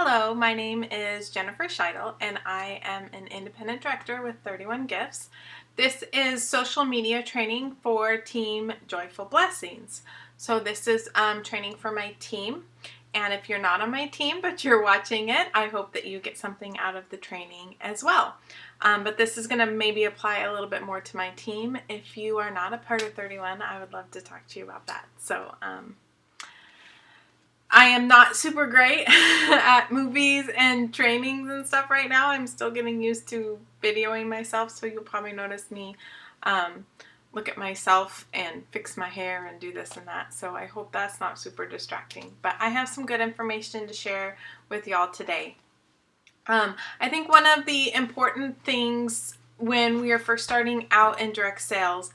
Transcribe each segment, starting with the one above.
Hello, my name is Jennifer Scheidel, and I am an independent director with 31 Gifts. This is social media training for Team Joyful Blessings. So this is training for my team, and if you're not on my team but you're watching it, I hope that you get something out of the training as well. But this is going to maybe apply a little bit more to my team. If you are not a part of 31, I would love to talk to you about that. So I am not super great at movies and trainings and stuff right now. I'm still getting used to videoing myself, so you'll probably notice me look at myself and fix my hair and do this and that. So I hope that's not super distracting. But I have some good information to share with y'all today. I think one of the important things when we are first starting out in direct sales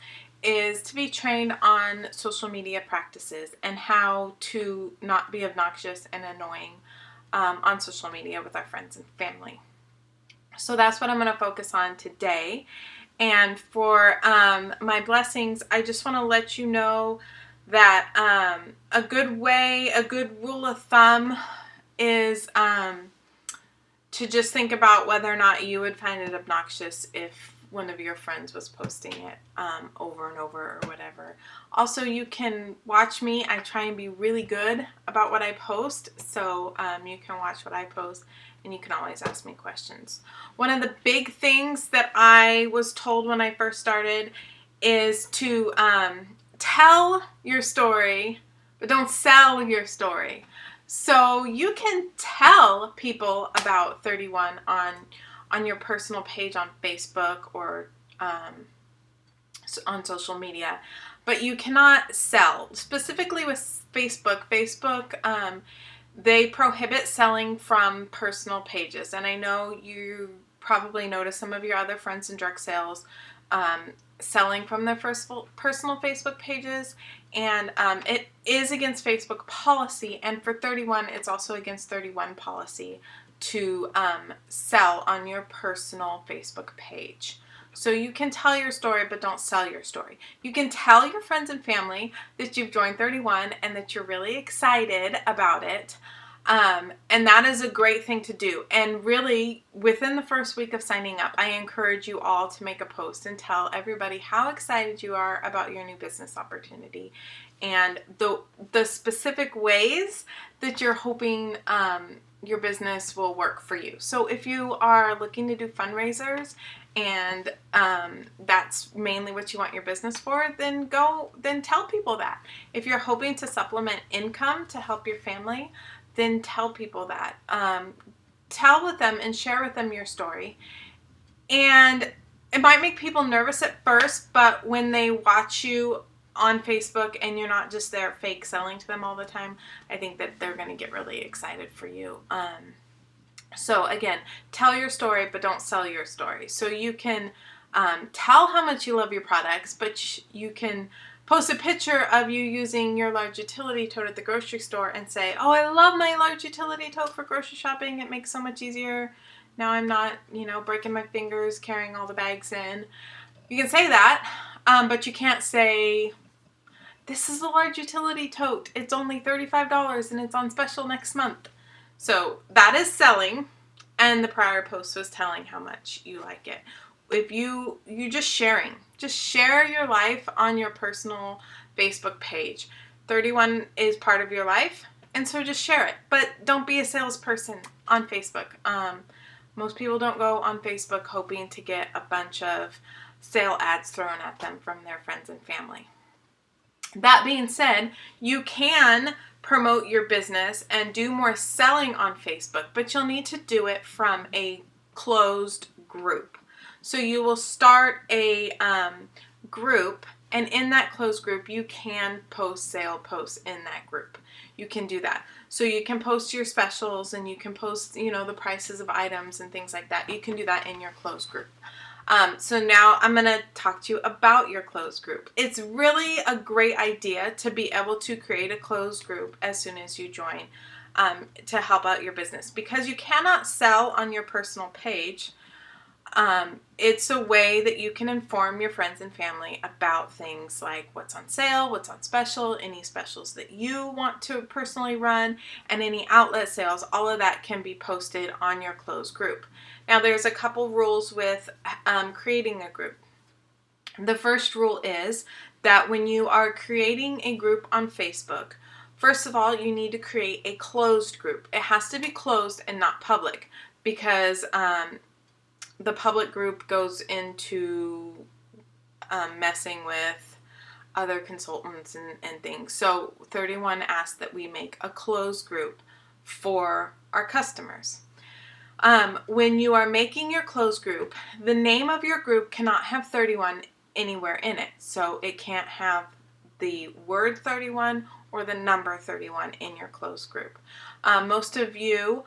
is to be trained on social media practices and how to not be obnoxious and annoying on social media with our friends and family. So that's what I'm going to focus on today. And for my blessings, I just want to let you know that a good rule of thumb is to just think about whether or not you would find it obnoxious if one of your friends was posting it over and over or whatever. Also, you can watch me. I try and be really good about what I post, so you can watch what I post and you can always ask me questions. One of the big things that I was told when I first started is to tell your story, but don't sell your story. So you can tell people about 31 on your personal page on Facebook or on social media, but you cannot sell. Specifically with Facebook, they prohibit selling from personal pages. And I know you probably noticed some of your other friends in direct sales selling from their personal Facebook pages, and it is against Facebook policy, and for 31 it's also against 31 policy to sell on your personal Facebook page. So you can tell your story, but don't sell your story. You can tell your friends and family that you've joined 31 and that you're really excited about it. And that is a great thing to do. And really, within the first week of signing up, I encourage you all to make a post and tell everybody how excited you are about your new business opportunity and the specific ways that you're hoping your business will work for you. So if you are looking to do fundraisers and that's mainly what you want your business for, then tell people that. If you're hoping to supplement income to help your family, then tell people that. Tell with them and share with them your story. And it might make people nervous at first, but when they watch you on Facebook and you're not just there fake selling to them all the time, I think that they're going to get really excited for you. So again, tell your story, but don't sell your story. So you can tell how much you love your products, but you can post a picture of you using your large utility tote at the grocery store and say, "Oh, I love my large utility tote for grocery shopping. It makes so much easier. Now I'm not, breaking my fingers carrying all the bags in." You can say that, but you can't say, "This is a large utility tote. It's only $35 and it's on special next month." So that is selling, and the prior post was telling how much you like it. If you just share your life on your personal Facebook page. 31 is part of your life, and so just share it. But don't be a salesperson on Facebook. Most people don't go on Facebook hoping to get a bunch of sale ads thrown at them from their friends and family. That being said, you can promote your business and do more selling on Facebook, but you'll need to do it from a closed group. So you will start a group, and in that closed group, you can post sale posts in that group. You can do that. So you can post your specials and you can post, the prices of items and things like that. You can do that in your closed group. So now I'm going to talk to you about your closed group. It's really a great idea to be able to create a closed group as soon as you join to help out your business, because you cannot sell on your personal page It's a way that you can inform your friends and family about things like what's on sale, what's on special, any specials that you want to personally run, and any outlet sales. All of that can be posted on your closed group. Now, there's a couple rules with creating a group. The first rule is that when you are creating a group on Facebook, first of all, you need to create a closed group. It has to be closed and not public, because the public group goes into messing with other consultants and things. So 31 asks that we make a closed group for our customers. When you are making your closed group, the name of your group cannot have 31 anywhere in it. So it can't have the word 31 or the number 31 in your closed group. Most of you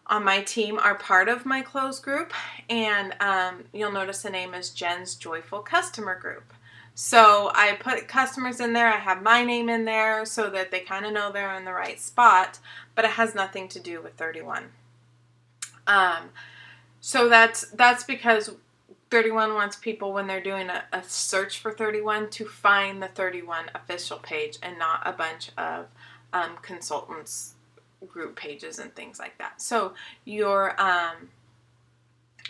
on my team are part of my closed group, and you'll notice the name is Jen's Joyful Customer Group. So I put customers in there. I have my name in there so that they kind of know they're in the right spot, but it has nothing to do with 31. So that's because 31 wants people, when they're doing a search for 31, to find the 31 official page and not a bunch of consultants group pages and things like that. So your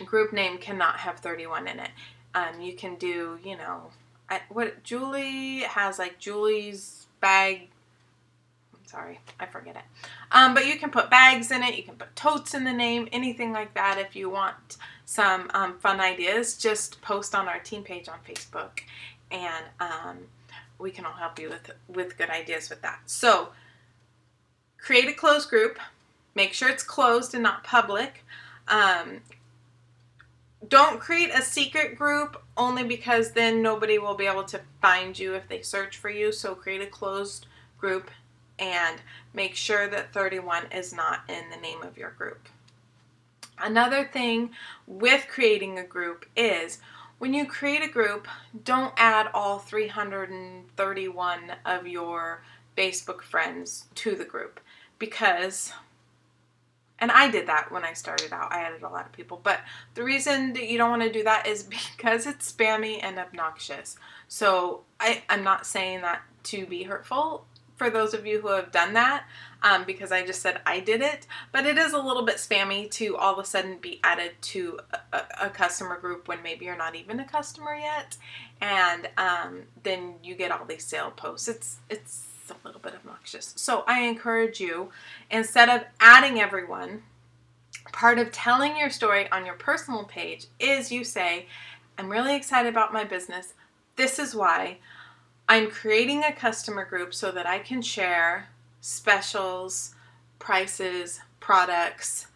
group name cannot have 31 in it. You can do, what Julie has, like Julie's bag. Sorry, I forget it. But you can put bags in it. You can put totes in the name, anything like that. If you want some fun ideas, just post on our team page on Facebook, and we can all help you with good ideas with that. So create a closed group. Make sure it's closed and not public. Don't create a secret group, only because then nobody will be able to find you if they search for you. So create a closed group and make sure that 31 is not in the name of your group. Another thing with creating a group is, when you create a group, don't add all 331 of your Facebook friends to the group, because, and I did that when I started out, I added a lot of people, but the reason that you don't want to do that is because it's spammy and obnoxious. So I'm not saying that to be hurtful for those of you who have done that, because I just said I did it, but it is a little bit spammy to all of a sudden be added to a customer group when maybe you're not even a customer yet, and then you get all these sale posts. It's a little bit obnoxious. So I encourage you, instead of adding everyone, part of telling your story on your personal page is you say, I'm really excited about my business. This is why. I'm creating a customer group so that I can share specials, prices, products,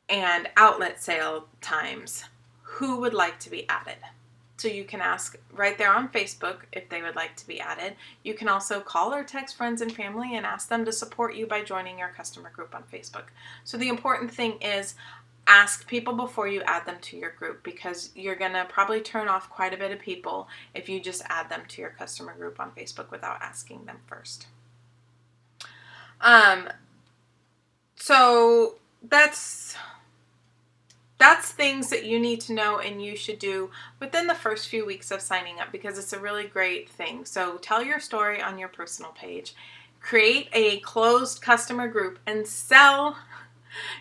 and outlet sale times. Who would like to be added? So you can ask right there on Facebook if they would like to be added. You can also call or text friends and family and ask them to support you by joining your customer group on Facebook. So the important thing is, ask people before you add them to your group, because you're going to probably turn off quite a bit of people if you just add them to your customer group on Facebook without asking them first. So that's things that you need to know and you should do within the first few weeks of signing up, because it's a really great thing. So tell your story on your personal page, create a closed customer group, and sell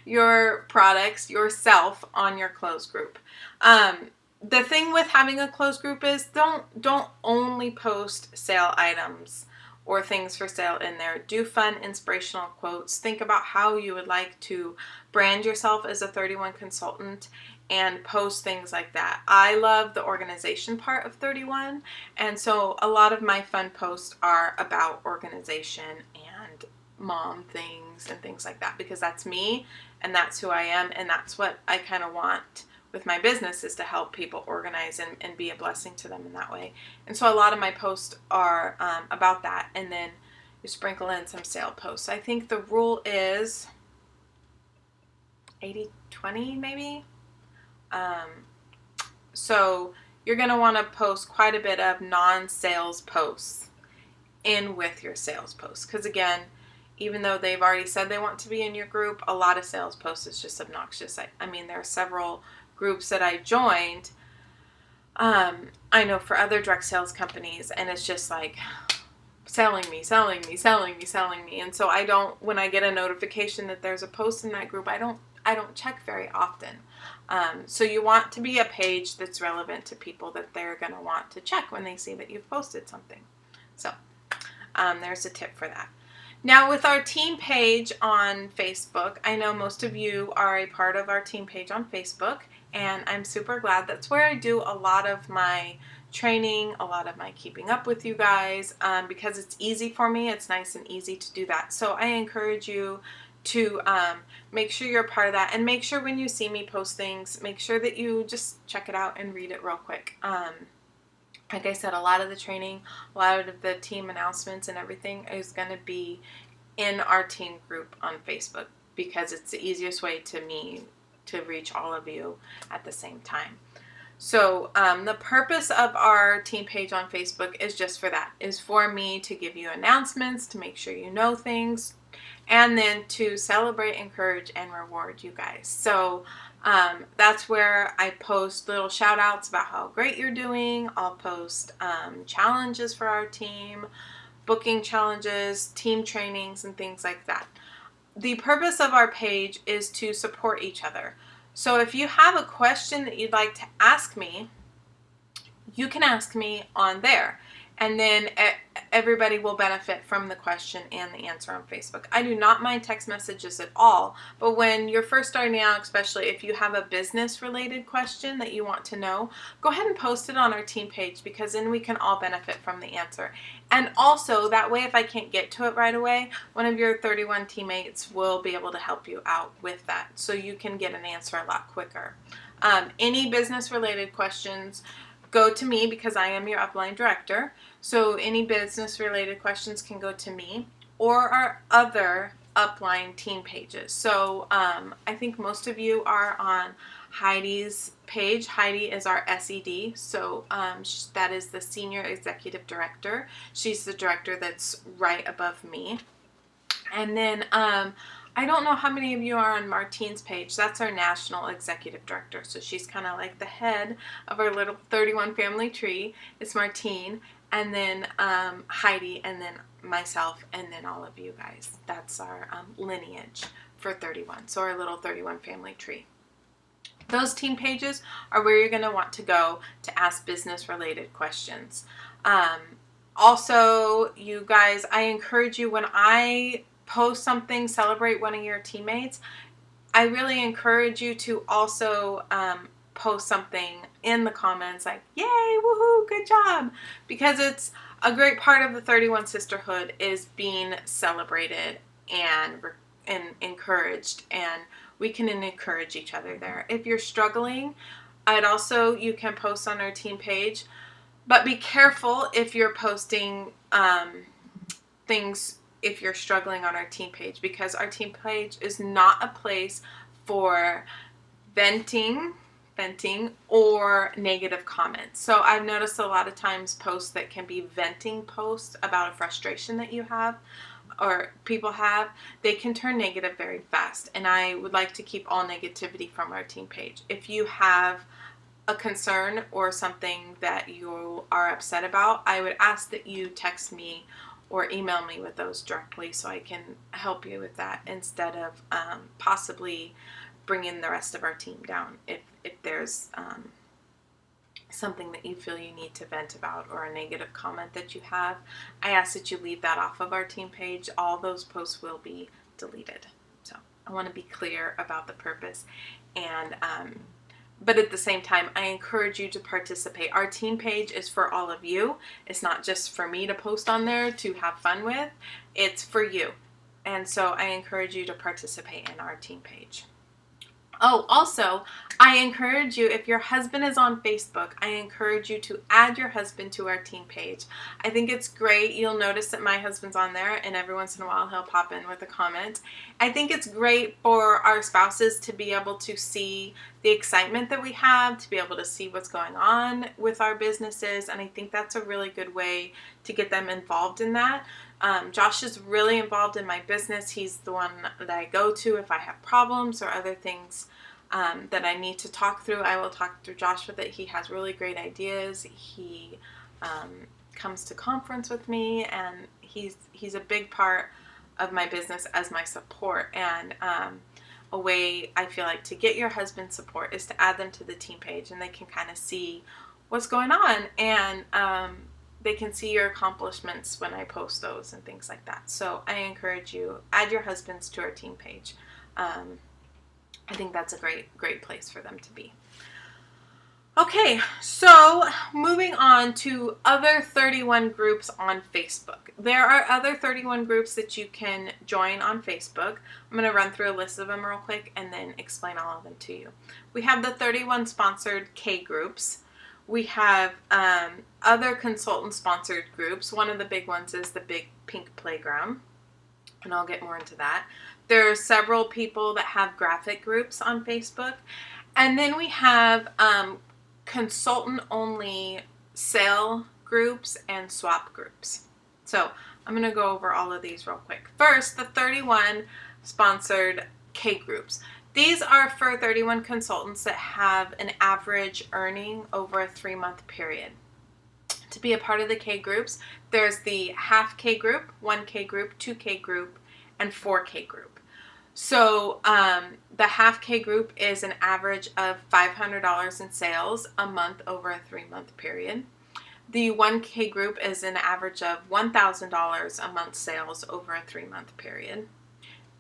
your products yourself on your closed group. The thing with having a closed group is don't only post sale items or things for sale in there. Do fun, inspirational quotes. Think about how you would like to brand yourself as a 31 consultant and post things like that. I love the organization part of 31, and so a lot of my fun posts are about organization and mom things and things like that, because that's me and that's who I am, and that's what I kind of want with my business, is to help people organize and be a blessing to them in that way. And so a lot of my posts are about that, and then you sprinkle in some sale posts. I think the rule is 80-20 maybe. So you're going to want to post quite a bit of non-sales posts in with your sales posts, because again, even though they've already said they want to be in your group, a lot of sales posts is just obnoxious. I mean, there are several groups that I joined, I know for other direct sales companies, and it's just like selling me. And so I don't, when I get a notification that there's a post in that group, I don't check very often. So you want to be a page that's relevant to people that they're going to want to check when they see that you've posted something. So there's a tip for that. Now with our team page on Facebook, I know most of you are a part of our team page on Facebook, and I'm super glad. That's where I do a lot of my training, a lot of my keeping up with you guys, because it's easy for me. It's nice and easy to do that. So I encourage you to make sure you're a part of that, and make sure when you see me post things, make sure that you just check it out and read it real quick. Like I said, a lot of the training, a lot of the team announcements and everything is going to be in our team group on Facebook, because it's the easiest way to me to reach all of you at the same time. So the purpose of our team page on Facebook is just for that, is for me to give you announcements, to make sure you know things, and then to celebrate, encourage, and reward you guys. So that's where I post little shout outs about how great you're doing. I'll post challenges for our team, booking challenges, team trainings, and things like that. The purpose of our page is to support each other. So if you have a question that you'd like to ask me, you can ask me on there. And then everybody will benefit from the question and the answer on Facebook. I do not mind text messages at all, but when you're first starting out, especially if you have a business related question that you want to know, go ahead and post it on our team page, because then we can all benefit from the answer. And also, that way, if I can't get to it right away, one of your 31 teammates will be able to help you out with that, so you can get an answer a lot quicker. Any business related questions, go to me, because I am your upline director. So any business related questions can go to me or our other upline team pages. So I think most of you are on Heidi's page. Heidi is our SED. So that is the Senior Executive Director. She's the director that's right above me. And then I don't know how many of you are on Martine's page. That's our National Executive Director. So she's kind of like the head of our little 31 family tree. It's Martine, and then Heidi, and then myself, and then all of you guys. That's our lineage for 31. So our little 31 family tree. Those team pages are where you're going to want to go to ask business related questions. Also, you guys, I encourage you, when I post something, celebrate one of your teammates, I really encourage you to also post something in the comments like, yay, woohoo, good job, because it's a great part of the 31 sisterhood is being celebrated and encouraged, and we can encourage each other there. If you're struggling, you can post on our team page, but be careful if you're posting things if you're struggling on our team page, because our team page is not a place for venting or negative comments. So I've noticed a lot of times posts that can be venting posts about a frustration that you have or people have, they can turn negative very fast. And I would like to keep all negativity from our team page. If you have a concern or something that you are upset about, I would ask that you text me or email me with those directly so I can help you with that, instead of possibly bringing the rest of our team down. If there's something that you feel you need to vent about, or a negative comment that you have, I ask that you leave that off of our team page. All those posts will be deleted. So I want to be clear about the purpose, and but at the same time, I encourage you to participate. Our team page is for all of you. It's not just for me to post on there to have fun with. It's for you. And so I encourage you to participate in our team page. Oh, also, I encourage you, if your husband is on Facebook, I encourage you to add your husband to our team page. I think it's great. You'll notice that my husband's on there, and every once in a while he'll pop in with a comment. I think it's great for our spouses to be able to see the excitement that we have, to be able to see what's going on with our businesses, and I think that's a really good way to get them involved in that. Josh is really involved in my business. He's the one that I go to if I have problems or other things that I need to talk through, I will talk through Josh with it. He has really great ideas. He comes to conference with me, and he's a big part of my business as my support. And a way I feel like to get your husband's support is to add them to the team page, and they can kind of see what's going on, and they can see your accomplishments when I post those and things like that. So I encourage you, add your husbands to our team page. I think that's a great place for them to be. Okay, so moving on to other 31 groups on Facebook. There are other 31 groups that you can join on Facebook. I'm going to run through a list of them real quick and then explain all of them to you. We have the 31 sponsored K groups. We have other consultant-sponsored groups. One of the big ones is the Big Pink Playground, and I'll get more into that. There are several people that have graphic groups on Facebook. And then we have consultant-only sale groups and swap groups. So I'm going to go over all of these real quick. First, the 31 sponsored K groups. These are for 31 consultants that have an average earning over a 3-month period. To be a part of the K groups, there's the half K group, 1K group, 2K group, and 4K group. So the half K group is an average of $500 in sales a month over a 3-month period. The 1K group is an average of $1,000 a month sales over a 3-month period.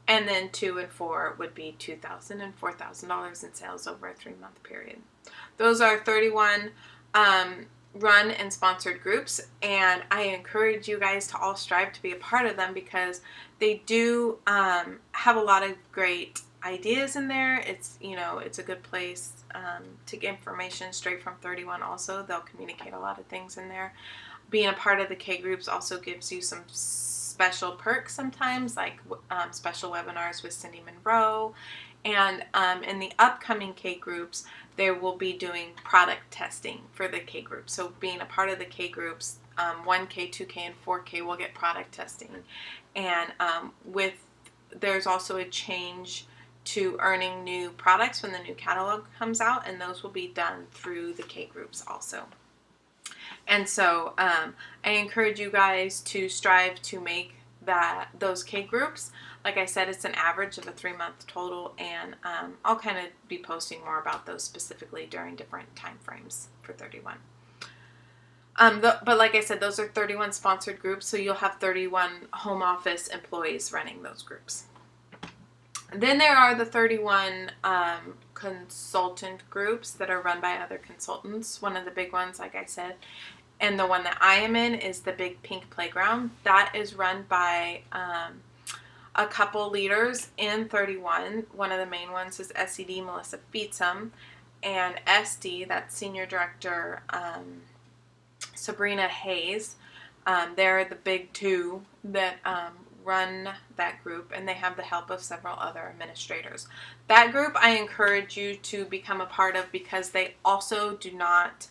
And then 2 and 4 would be $2,000 and $4,000 in sales over a 3-month period. Those are 31 run and sponsored groups, and I encourage you guys to all strive to be a part of them because they do have a lot of great ideas in there. It's a good place to get information straight from 31 also. They'll communicate a lot of things in there. Being a part of the K groups also gives you some special perks sometimes, like special webinars with Cindy Monroe. And in the upcoming K groups, they will be doing product testing for the K groups. So being a part of the K groups, 1K, 2K, and 4K will get product testing. And there's also a change to earning new products when the new catalog comes out, and those will be done through the K groups also. And so I encourage you guys to strive to make those K groups. Like I said, it's an average of a 3-month total, and I'll kind of be posting more about those specifically during different time frames for 31. But like I said, those are 31 sponsored groups, so you'll have 31 home office employees running those groups. Then there are the 31 consultant groups that are run by other consultants. One of the big ones, like I said, and the one that I am in is the Big Pink Playground. That is run by a couple leaders in 31. One of the main ones is SED Melissa Feetsum, and SD, that's Senior Director Sabrina Hayes. They're the big two that run that group, and they have the help of several other administrators. That group I encourage you to become a part of because they also do not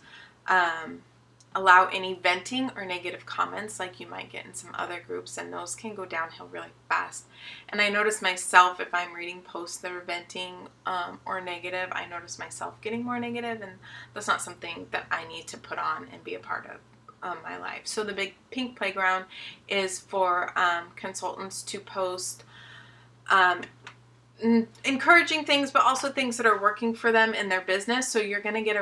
allow any venting or negative comments like you might get in some other groups, and those can go downhill really fast. And I notice myself, if I'm reading posts that are venting or negative, I notice myself getting more negative, and that's not something that I need to put on and be a part of my life. So the Big Pink Playground is for consultants to post encouraging things, but also things that are working for them in their business. So you're going to get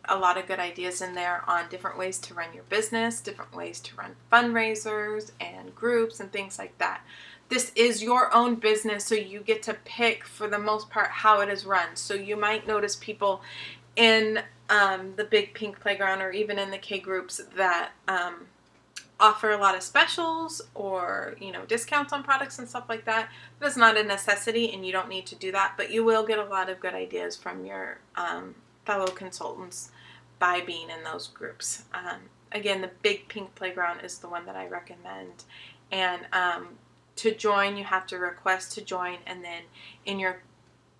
a lot of good ideas in there on different ways to run your business, different ways to run fundraisers and groups and things like that. This is your own business, so you get to pick, for the most part, how it is run. So you might notice people in the Big Pink Playground or even in the K groups that offer a lot of specials or discounts on products and stuff like that. That's not a necessity, and you don't need to do that, but you will get a lot of good ideas from your fellow consultants by being in those groups. Again, the Big Pink Playground is the one that I recommend, and to join you have to request to join, and then in your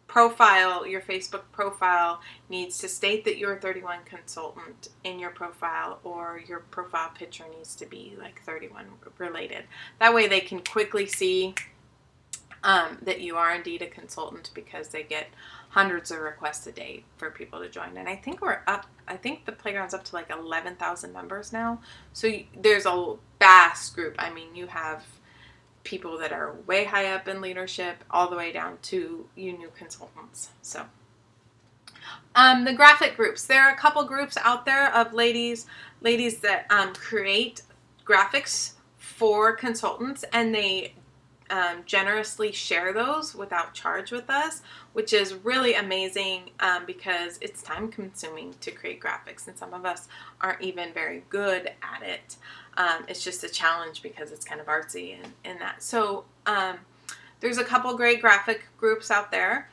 profile, your Facebook profile needs to state that you're a 31 consultant in your profile, or your profile picture needs to be like 31 related. That way they can quickly see that you are indeed a consultant, because they get hundreds of requests a day for people to join. And I think the playground's up to like 11,000 members now. So there's a vast group. I mean, you have people that are way high up in leadership all the way down to you new consultants. So the graphic groups. There are a couple groups out there of ladies that create graphics for consultants, and they generously share those without charge with us, which is really amazing, because it's time consuming to create graphics, and some of us aren't even very good at it. It's just a challenge because it's kind of artsy in that. So there's a couple great graphic groups out there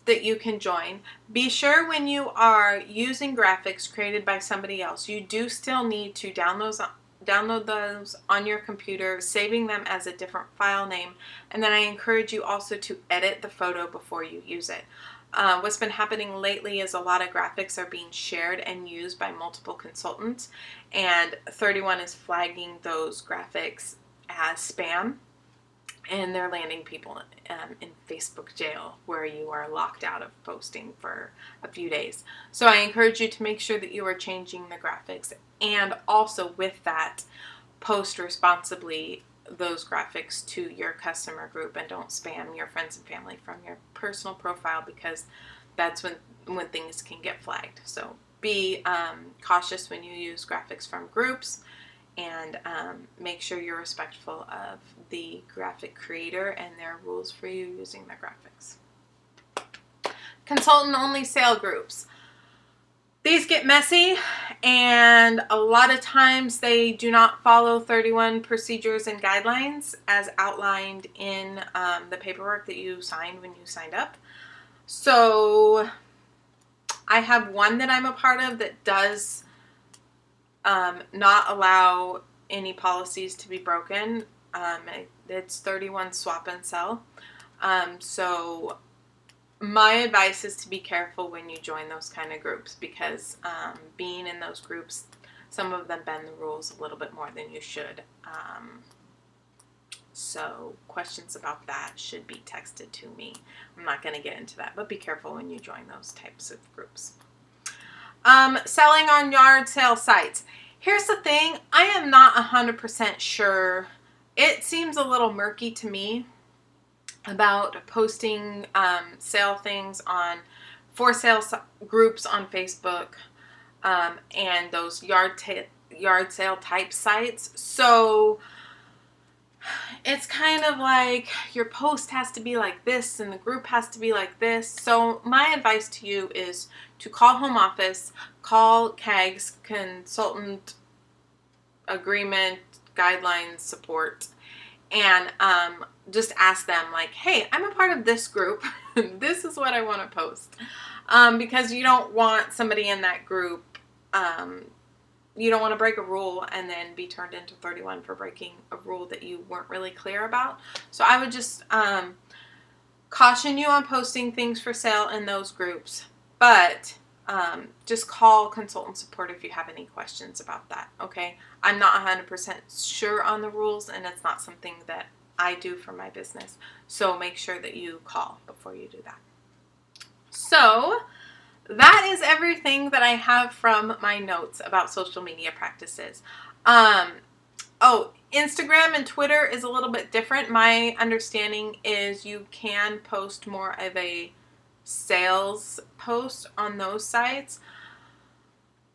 that you can join. Be sure when you are using graphics created by somebody else, you do still need to download those on your computer, saving them as a different file name. And then I encourage you also to edit the photo before you use it. What's been happening lately is a lot of graphics are being shared and used by multiple consultants, and 31 is flagging those graphics as spam, and they're landing people in Facebook jail, where you are locked out of posting for a few days. So I encourage you to make sure that you are changing the graphics, and also with that, post responsibly those graphics to your customer group, and don't spam your friends and family from your personal profile, because that's when things can get flagged. So be cautious when you use graphics from groups, and make sure you're respectful of the graphic creator and their rules for you using their graphics. Consultant-only sale groups. These get messy, and a lot of times they do not follow 31 procedures and guidelines as outlined in the paperwork that you signed when you signed up. So I have one that I'm a part of that does not allow any policies to be broken. It's 31 swap and sell. So my advice is to be careful when you join those kind of groups, because being in those groups, some of them bend the rules a little bit more than you should. So questions about that should be texted to me. I'm not going to get into that, but be careful when you join those types of groups. Selling on yard sale sites. Here's the thing. I am not 100% sure. It seems a little murky to me about posting sale things on for sale groups on Facebook and those yard sale type sites. So it's kind of like your post has to be like this and the group has to be like this. So my advice to you is to call home office, call CAG's consultant agreement guidelines support, and just ask them like, hey, I'm a part of this group. This is what I want to post. Because you don't want somebody in that group, you don't want to break a rule and then be turned into 31 for breaking a rule that you weren't really clear about. So I would just caution you on posting things for sale in those groups. But just call consultant support if you have any questions about that, okay? I'm not 100% sure on the rules, and it's not something that I do for my business. So make sure that you call before you do that. So that is everything that I have from my notes about social media practices. Instagram and Twitter is a little bit different. My understanding is you can post more of a sales post on those sites.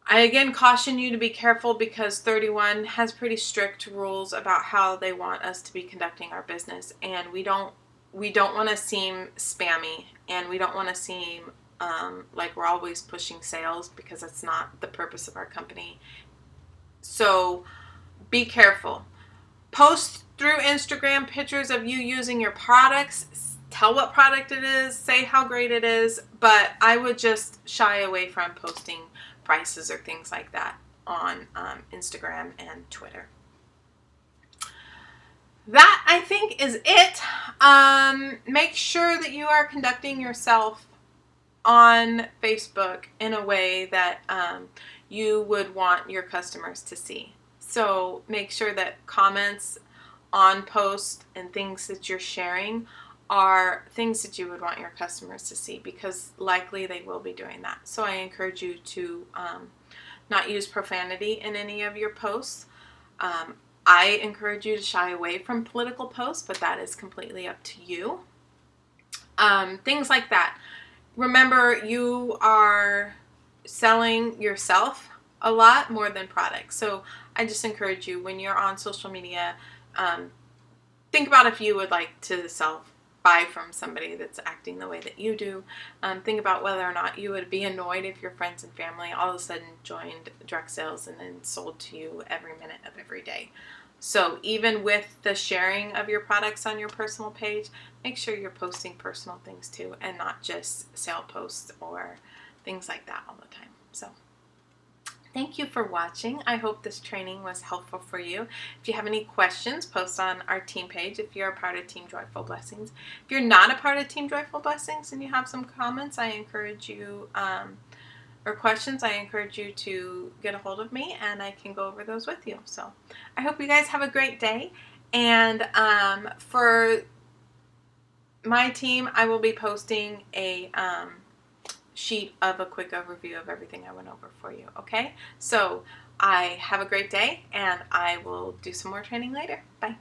I again caution you to be careful, because 31 has pretty strict rules about how they want us to be conducting our business, and we don't want to seem spammy, and we don't want to seem like we're always pushing sales, because that's not the purpose of our company. So be careful. Post through Instagram pictures of you using your products. Tell what product it is, say how great it is, but I would just shy away from posting prices or things like that on Instagram and Twitter. That, I think, is it. Make sure that you are conducting yourself on Facebook in a way that you would want your customers to see. So make sure that comments on posts and things that you're sharing are things that you would want your customers to see, because likely they will be doing that. So I encourage you to not use profanity in any of your posts. I encourage you to shy away from political posts, but that is completely up to you. Things like that. Remember, you are selling yourself a lot more than products. So I just encourage you, when you're on social media, think about if you would like to buy from somebody that's acting the way that you do. Think about whether or not you would be annoyed if your friends and family all of a sudden joined direct sales and then sold to you every minute of every day. So even with the sharing of your products on your personal page, make sure you're posting personal things too, and not just sale posts or things like that all the time. So thank you for watching. I hope this training was helpful for you. If you have any questions, post on our team page if you're a part of Team Joyful Blessings. If you're not a part of Team Joyful Blessings and you have some comments, I encourage you, or questions, I encourage you to get a hold of me and I can go over those with you. So I hope you guys have a great day. And for my team, I will be posting a sheet of a quick overview of everything I went over for you. Okay, so have a great day, and I will do some more training later. Bye.